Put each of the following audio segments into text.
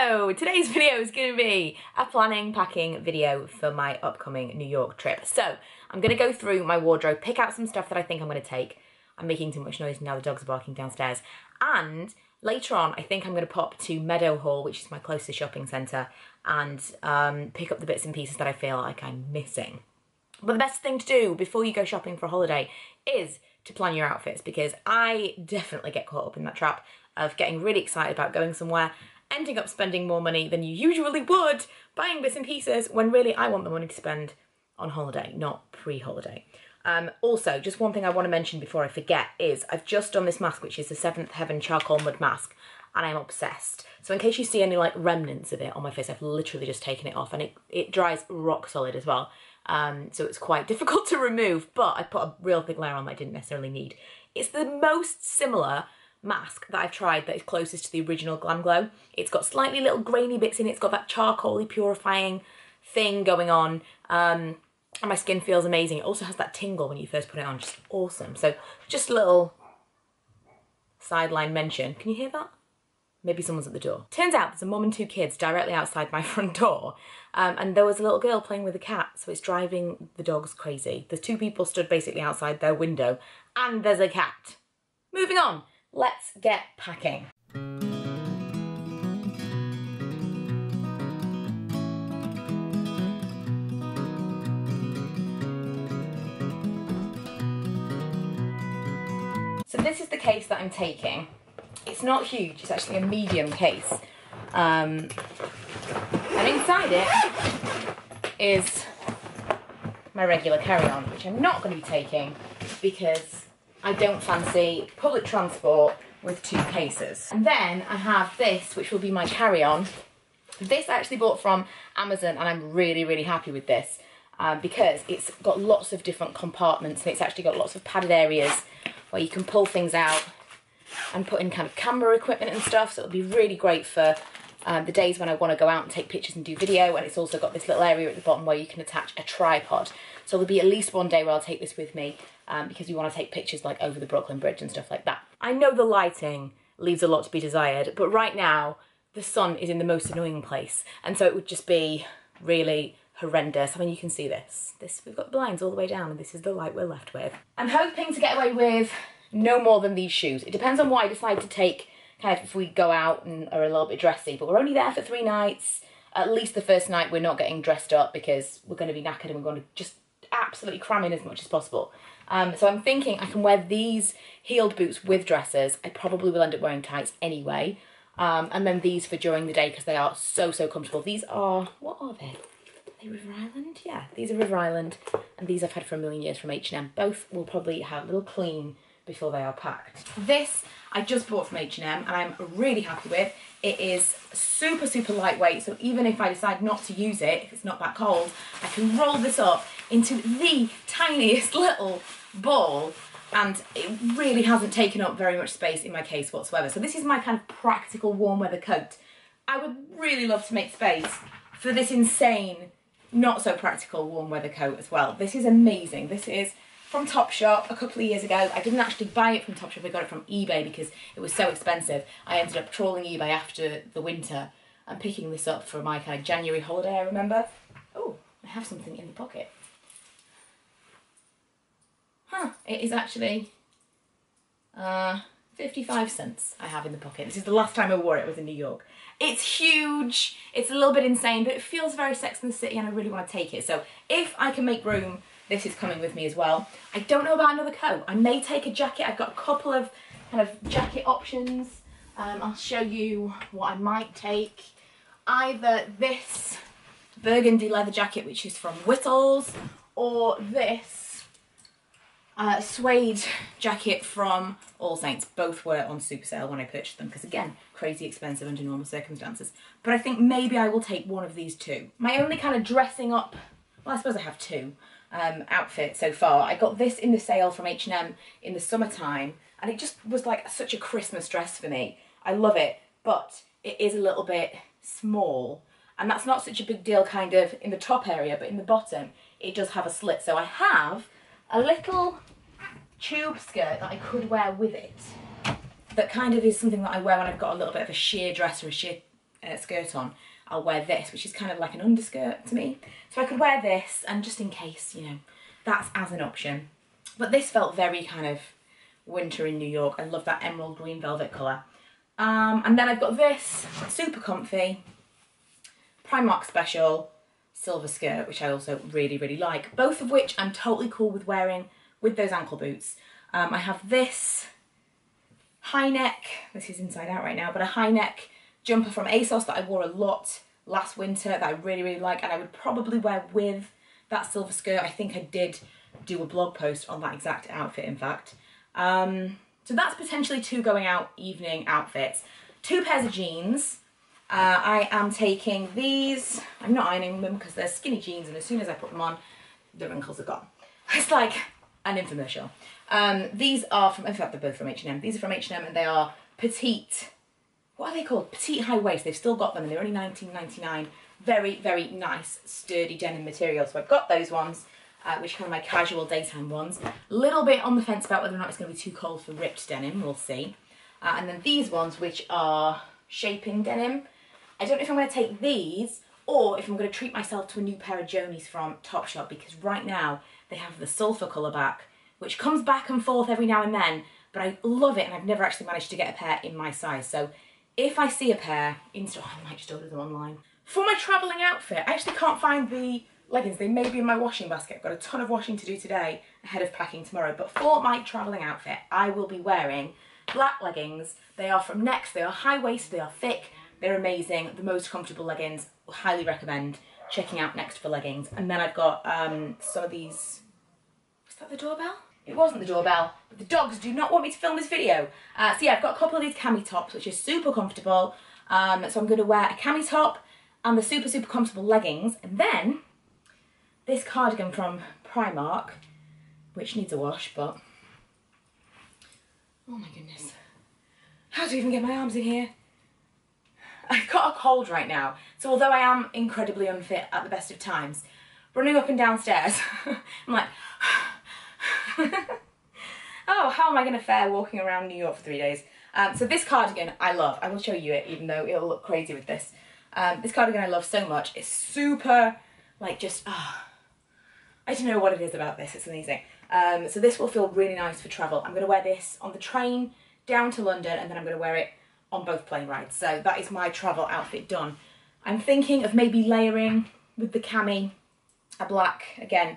Hello! Today's video is going to be a packing video for my upcoming New York trip. So I'm going to go through my wardrobe, pick out some stuff that I think I'm going to take. I'm making too much noise now, the dogs are barking downstairs. And later on, I think I'm going to pop to Meadowhall, which is my closest shopping centre, and pick up the bits and pieces that I feel like I'm missing. But the best thing to do before you go shopping for a holiday is to plan your outfits, because I definitely get caught up in that trap of getting really excited about going somewhere, ending up spending more money than you usually would buying bits and pieces, when really I want the money to spend on holiday, not pre-holiday. Also, just one thing I want to mention before I forget is I've just done this mask, which is the Seventh Heaven Charcoal Mud Mask, and I'm obsessed. So in case you see any like remnants of it on my face, I've literally just taken it off, and it dries rock solid as well. So it's quite difficult to remove, but I put a real thick layer on that I didn't necessarily need. It's the most similar mask that I've tried that is closest to the original Glam Glow. It's got slightly little grainy bits in it, it's got that charcoaly purifying thing going on, and my skin feels amazing. It also has that tingle when you first put it on, just awesome. So just a little sideline mention. Can you hear that? Maybe someone's at the door. Turns out there's a mum and two kids directly outside my front door, and there was a little girl playing with a cat, so it's driving the dogs crazy. There's two people stood basically outside their window, and there's a cat. Moving on, let's get packing. So this is the case that I'm taking. It's not huge, it's actually a medium case. And inside it is my regular carry-on, which I'm not going to be taking because I don't fancy public transport with two cases. And then I have this, which will be my carry-on. This I actually bought from Amazon, and I'm really, really happy with this because it's got lots of different compartments, and it's actually got lots of padded areas where you can pull things out and put in kind of camera equipment and stuff, so it'll be really great for the days when I want to go out and take pictures and do video. And it's also got this little area at the bottom where you can attach a tripod, so there'll be at least one day where I'll take this with me because we want to take pictures like over the Brooklyn Bridge and stuff like that. I know the lighting leaves a lot to be desired, but right now the sun is in the most annoying place, and so it would just be really horrendous. I mean, you can see this, we've got the blinds all the way down, and this is the light we're left with. I'm hoping to get away with no more than these shoes. It depends on what I decide to take, kind of if we go out and are a little bit dressy, but we're only there for 3 nights. At least the first night we're not getting dressed up because we're going to be knackered, and we're going to just absolutely cram in as much as possible. So I'm thinking I can wear these heeled boots with dresses. I probably will end up wearing tights anyway. And then these for during the day because they are so, so comfortable. These are, what are they? Are they River Island? Yeah, these are River Island, and these I've had for a million years from H&M. Both will probably have a little clean before they are packed. This I just bought from H&M, and I'm really happy with. It is super, super lightweight, so even if I decide not to use it, if it's not that cold, I can roll this up into the tiniest little ball, and it really hasn't taken up very much space in my case whatsoever. So this is my kind of practical warm weather coat. I would really love to make space for this insane, not so practical warm weather coat as well. This is amazing. This is from Topshop a couple of years ago. I didn't actually buy it from Topshop, I got it from eBay because it was so expensive. I ended up trawling eBay after the winter and picking this up for my kind of January holiday, I remember. Oh, I have something in the pocket. Huh, it is actually 55 cents I have in the pocket. This is the last time I wore it, was in New York. It's huge, it's a little bit insane, but it feels very Sex and the City, and I really want to take it. So if I can make room, this is coming with me as well. I don't know about another coat. I may take a jacket. I've got a couple of kind of jacket options. I'll show you what I might take. Either this burgundy leather jacket, which is from Whittles, or this suede jacket from All Saints. Both were on super sale when I purchased them because, again, crazy expensive under normal circumstances. But I think maybe I will take one of these two. My only kind of dressing up, well, I suppose I have two, outfit so far. I got this in the sale from H&M in the summertime, and it just was like such a Christmas dress for me. I love it, but it is a little bit small, and that's not such a big deal kind of in the top area, but in the bottom it does have a slit. So I have a little tube skirt that I could wear with it that kind of is something that I wear when I've got a little bit of a sheer dress or a sheer skirt on, I'll wear this, which is kind of like an underskirt to me. So I could wear this, and just in case, you know, that's as an option. But this felt very kind of winter in New York. I love that emerald green velvet colour. And then I've got this super comfy Primark special silver skirt, which I also really, really like. Both of which I'm totally cool with wearing with those ankle boots. I have this high neck, this is inside out right now, but a high neck jumper from ASOS that I wore a lot last winter that I really, really like, and I would probably wear with that silver skirt. I think I did do a blog post on that exact outfit, in fact. So that's potentially 2 going out evening outfits. 2 pairs of jeans. I am taking these, I'm not ironing them because they're skinny jeans, and as soon as I put them on, the wrinkles are gone. It's like an infomercial. These are from, in fact they're both from H&M. These are from H&M, and they are petite, what are they called? Petite high waist. They've still got them, and they're only $19.99. Very, very nice, sturdy denim material. So I've got those ones, which are kind of my casual daytime ones. A little bit on the fence about whether or not it's going to be too cold for ripped denim. We'll see. And then these ones, which are shaping denim. I don't know if I'm going to take these, or if I'm going to treat myself to a new pair of Jonies from Topshop, because right now they have the sulphur colour back, which comes back and forth every now and then, but I love it, and I've never actually managed to get a pair in my size. So if I see a pair in store, I might just order them online. For my travelling outfit, I actually can't find the leggings. They may be in my washing basket. I've got a ton of washing to do today ahead of packing tomorrow. But for my travelling outfit, I will be wearing black leggings. They are from Next. They are high waist. They are thick. They're amazing. The most comfortable leggings. Highly recommend checking out Next for leggings. And then I've got some of these. Was that the doorbell? It wasn't the doorbell, but the dogs do not want me to film this video. So yeah, I've got a couple of these cami tops, which is super comfortable. So I'm going to wear a cami top and the super, super comfortable leggings. And then this cardigan from Primark, which needs a wash, but oh my goodness. How do I even get my arms in here? I've got a cold right now. So although I am incredibly unfit at the best of times, running up and down stairs, I'm like, oh, how am I going to fare walking around New York for 3 days? So this cardigan I love. I will show you it, even though it'll look crazy with this. This cardigan I love so much. It's super, like, just, I don't know what it is about this. It's amazing. So this will feel really nice for travel. I'm going to wear this on the train down to London, and then I'm going to wear it on both plane rides. So that is my travel outfit done. I'm thinking of maybe layering with the cami a black, again,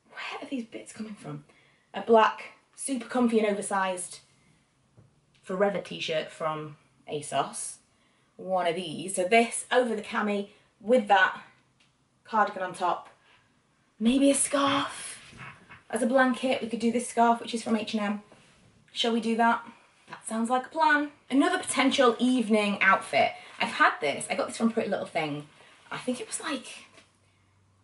where are these bits coming from? A black, super comfy and oversized Forever t-shirt from ASOS. One of these. So this over the cami with that cardigan on top. Maybe a scarf as a blanket. We could do this scarf, which is from H&M. Shall we do that? That sounds like a plan. Another potential evening outfit. I've had this. I got this from Pretty Little Thing. I think it was like,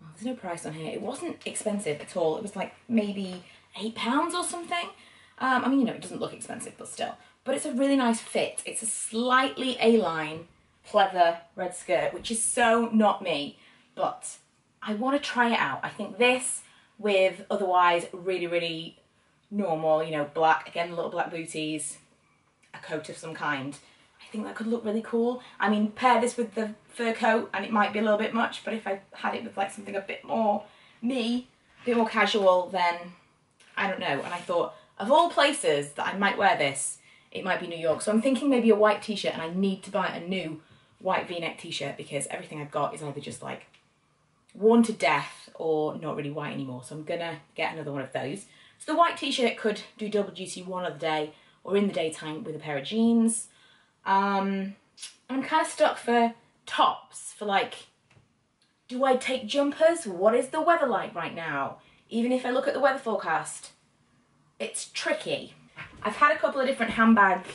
oh, there's no price on here. It wasn't expensive at all. It was like maybe £8 or something. I mean, you know, it doesn't look expensive, but still. But it's a really nice fit. It's a slightly A-line pleather red skirt, which is so not me, but I want to try it out. I think this with otherwise really, really normal, you know, black, again, little black booties, a coat of some kind. I think that could look really cool. I mean, pair this with the fur coat and it might be a little bit much, but if I had it with like something a bit more me, a bit more casual, then I don't know. And I thought, of all places that I might wear this, it might be New York. So I'm thinking maybe a white t-shirt, and I need to buy a new white v-neck t-shirt because everything I've got is either just like worn to death or not really white anymore. So I'm gonna get another one of those. So the white t-shirt could do double duty one other day or in the daytime with a pair of jeans. I'm kind of stuck for tops, for like, do I take jumpers? What is the weather like right now? Even if I look at the weather forecast, it's tricky. I've had a couple of different handbag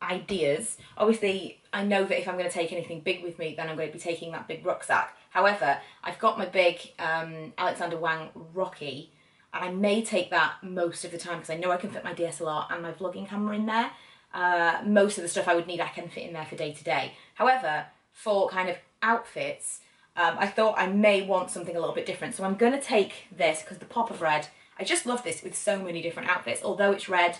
ideas. Obviously, I know that if I'm going to take anything big with me, then I'm going to be taking that big rucksack. However, I've got my big Alexander Wang Rocky, and I may take that most of the time because I know I can fit my DSLR and my vlogging camera in there. Most of the stuff I would need I can fit in there for day to day. However, for kind of outfits, I thought I may want something a little bit different. So I'm going to take this because the pop of red, I just love this with so many different outfits. Although it's red,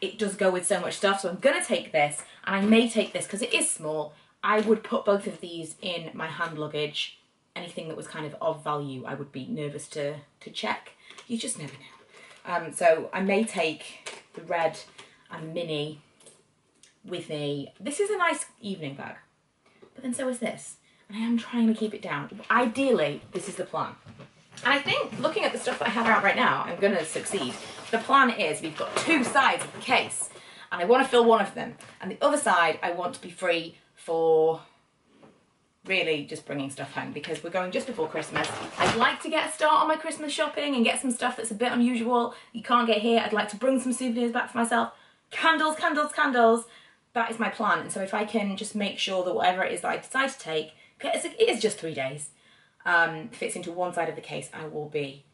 it does go with so much stuff. So I'm going to take this, and I may take this because it is small I would put both of these in my hand luggage. Anything that was kind of value, I would be nervous to check. You just never know. So I may take the red and mini with me. This is a nice evening bag, but then so is this. And I am trying to keep it down. Ideally, this is the plan. And I think, looking at the stuff that I have out right now, I'm going to succeed. The plan is, we've got two sides of the case, and I want to fill one of them. And the other side, I want to be free for really just bringing stuff home, because we're going just before Christmas. I'd like to get a start on my Christmas shopping and get some stuff that's a bit unusual you can't get here. I'd like to bring some souvenirs back for myself. Candles, candles, candles. That is my plan. And so if I can just make sure that whatever it is that I decide to take, it is just 3 days, fits into one side of the case, I will be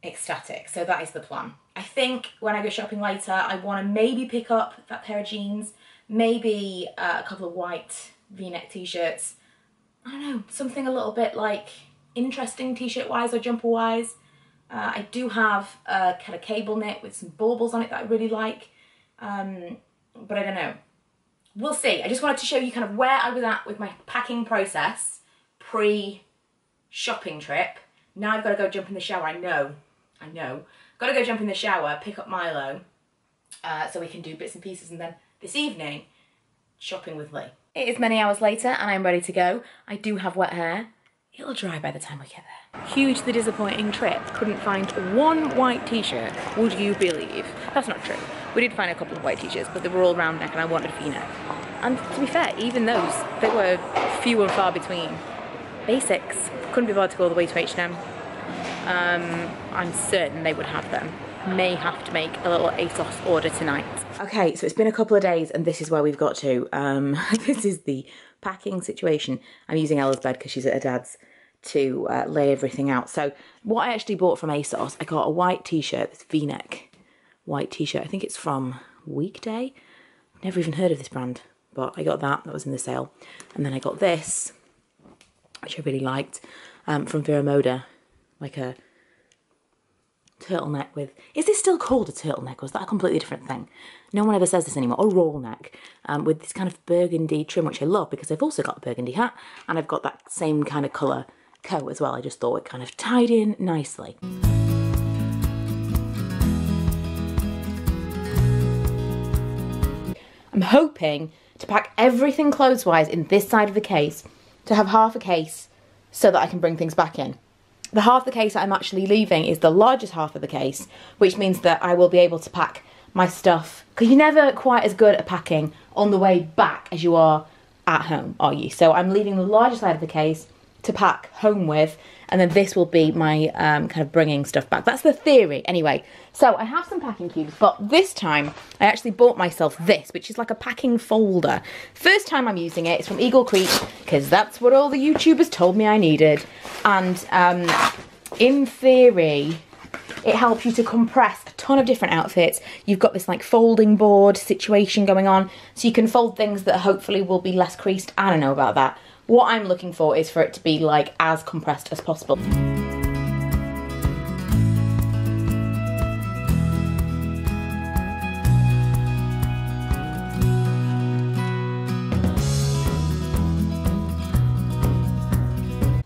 ecstatic. So that is the plan. I think when I go shopping later, I want to maybe pick up that pair of jeans, maybe a couple of white V-neck t-shirts. I don't know, something a little bit like interesting t-shirt wise or jumper wise. I do have a kind of cable knit with some baubles on it that I really like, but I don't know. We'll see. I just wanted to show you kind of where I was at with my packing process pre-shopping trip. Now I've got to go jump in the shower. I know. Got to go jump in the shower, pick up Milo, so we can do bits and pieces, and then this evening, shopping with Lee. It is many hours later and I'm ready to go. I do have wet hair. It'll dry by the time we get there. Hugely disappointing trip. Couldn't find one white t-shirt, would you believe? That's not true. We did find a couple of white t-shirts, but they were all round neck and I wanted a V-neck. And to be fair, even those, they were few and far between. Basics. Couldn't be bothered to go all the way to H&M. I'm certain they would have them. May have to make a little ASOS order tonight. Okay, so it's been a couple of days and this is where we've got to. This is the packing situation. I'm using Ella's bed because she's at her dad's to lay everything out. So what I actually bought from ASOS, I got a white t-shirt, this V-neck white t-shirt. I think it's from Weekday. Never even heard of this brand, but I got that. That was in the sale. And then I got this, which I really liked, from Vera Moda, like a turtleneck with, is this still called a turtleneck, or is that a completely different thing? No one ever says this anymore. A roll neck, with this kind of burgundy trim, which I love because I've also got a burgundy hat and I've got that same kind of colour coat as well. I just thought it kind of tied in nicely. I'm hoping to pack everything clothes-wise in this side of the case, to have half a case so that I can bring things back in. The half the case that I'm actually leaving is the largest half of the case, which means that I will be able to pack my stuff, because you're never quite as good at packing on the way back as you are at home, are you? So I'm leaving the larger side of the case to pack home with, and then this will be my kind of bringing stuff back. That's the theory anyway. So I have some packing cubes, but this time I actually bought myself this, which is like a packing folder. First time I'm using it. It's from Eagle Creek, because that's what all the YouTubers told me I needed. And in theory, it helps you to compress a ton of different outfits. You've got this like folding board situation going on, so you can fold things that hopefully will be less creased. I don't know about that. What I'm looking for is for it to be like as compressed as possible.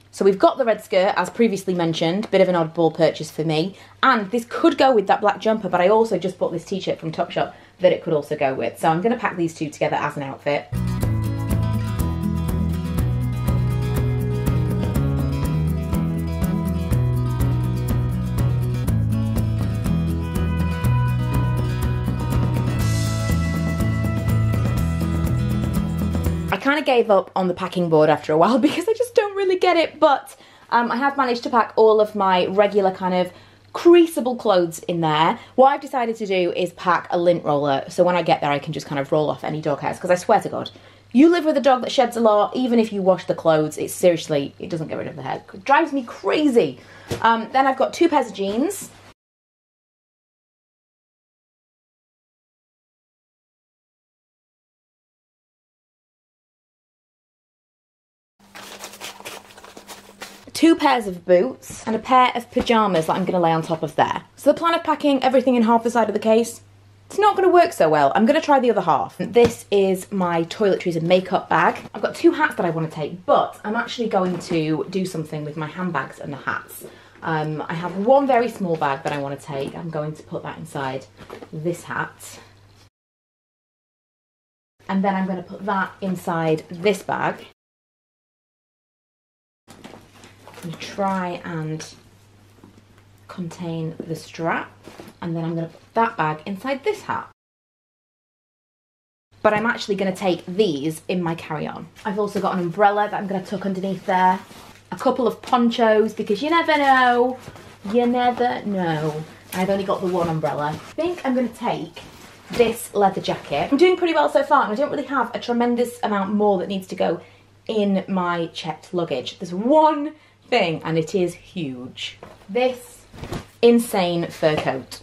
So we've got the red skirt, as previously mentioned, bit of an oddball purchase for me. And this could go with that black jumper, but I also just bought this t-shirt from Topshop that it could also go with. So I'm going to pack these two together as an outfit. I kind of gave up on the packing board after a while because I just don't really get it, but I have managed to pack all of my regular kind of creasable clothes in there. What I've decided to do is pack a lint roller, so when I get there I can just kind of roll off any dog hairs, because I swear to God, you live with a dog that sheds a lot, even if you wash the clothes, it seriously, it doesn't get rid of the hair. It drives me crazy. Then I've got two pairs of jeans. Two pairs of boots and a pair of pyjamas that I'm going to lay on top of there. So the plan of packing everything in half the side of the case, It's not going to work so well. I'm going to try the other half. This is my toiletries and makeup bag. I've got 2 hats that I want to take, but I'm actually going to do something with my handbags and the hats. I have one very small bag that I want to take. I'm going to put that inside this hat. And then I'm going to put that inside this bag. And try and contain the strap. And then I'm going to put that bag inside this hat. But I'm actually going to take these in my carry-on. I've also got an umbrella that I'm going to tuck underneath there. A couple of ponchos, because you never know. You never know. I've only got the one umbrella. I think I'm going to take this leather jacket. I'm doing pretty well so far, and I don't really have a tremendous amount more that needs to go in my checked luggage. There's one thing, and it is huge. This insane fur coat.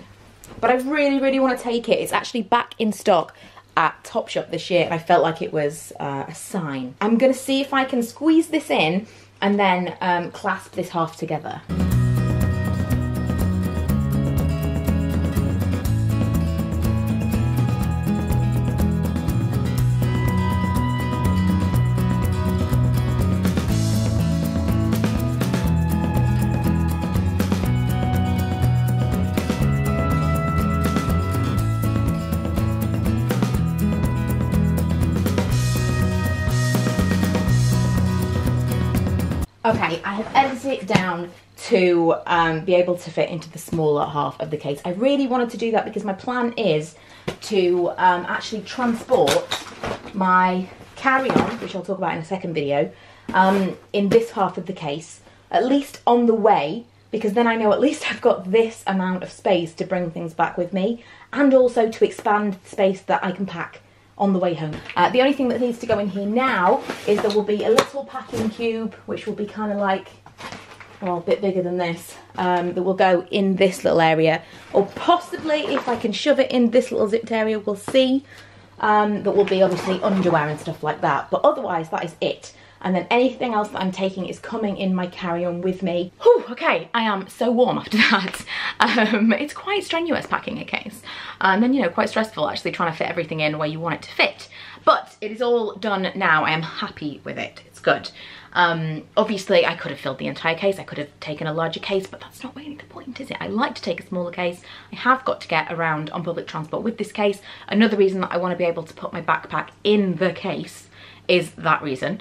But I really, really want to take it. It's actually back in stock at Topshop this year, and I felt like it was a sign. I'm going to see if I can squeeze this in and then clasp this half together. Okay, I have edited it down to be able to fit into the smaller half of the case. I really wanted to do that because my plan is to actually transport my carry-on, which I'll talk about in a second video, in this half of the case, at least on the way, because then I know at least I've got this amount of space to bring things back with me, and also to expand the space that I can pack on the way home. The only thing that needs to go in here now is there will be a little packing cube, which will be kind of like, well, a bit bigger than this, that will go in this little area, or possibly if I can shove it in this little zipped area, we'll see. That will be obviously underwear and stuff like that, but otherwise that is it. And then anything else that I'm taking is coming in my carry-on with me. Whew, okay, I am so warm after that. It's quite strenuous packing a case. And then, you know, quite stressful actually trying to fit everything in where you want it to fit. But it is all done now. I am happy with it. It's good. Obviously, I could have filled the entire case. I could have taken a larger case, but that's not really the point, is it? I like to take a smaller case. I have got to get around on public transport with this case. Another reason that I want to be able to put my backpack in the case is that reason,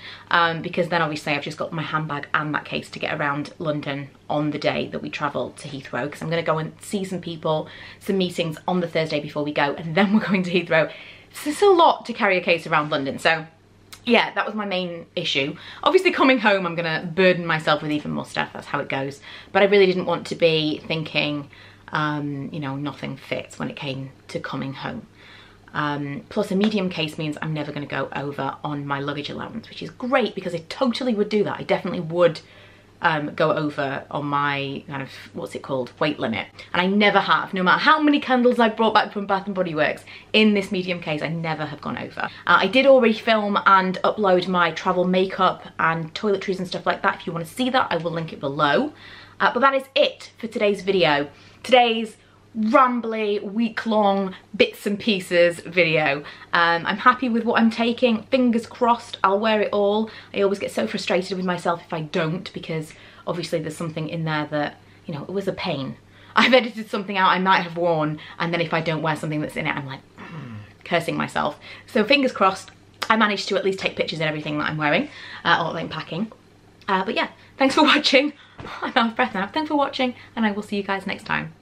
because then obviously I've just got my handbag and that case to get around London on the day that we travel to Heathrow, because I'm going to go and see some people, some meetings on the Thursday before we go, and then we're going to Heathrow. So it's a lot to carry a case around London, so yeah, that was my main issue. Obviously coming home I'm going to burden myself with even more stuff, that's how it goes, but I really didn't want to be thinking, you know, nothing fits when it came to coming home. Plus a medium case means I'm never going to go over on my luggage allowance, which is great because I totally would do that. I definitely would go over on my kind of, what's it called, weight limit. And I never have, no matter how many candles I brought back from Bath & Body Works in this medium case, I never have gone over. I did already film and upload my travel makeup and toiletries and stuff like that. If you want to see that, I will link it below. But that is it for today's video. Today's rambly, week-long bits and pieces video. I'm happy with what I'm taking. Fingers crossed I'll wear it all. I always get so frustrated with myself if I don't, because obviously there's something in there that, you know, it was a pain. I've edited something out I might have worn, and then if I don't wear something that's in it, I'm like cursing myself. So fingers crossed I managed to at least take pictures of everything that I'm wearing, or that I'm packing. But yeah, thanks for watching. I'm out of breath now. Thanks for watching, and I will see you guys next time.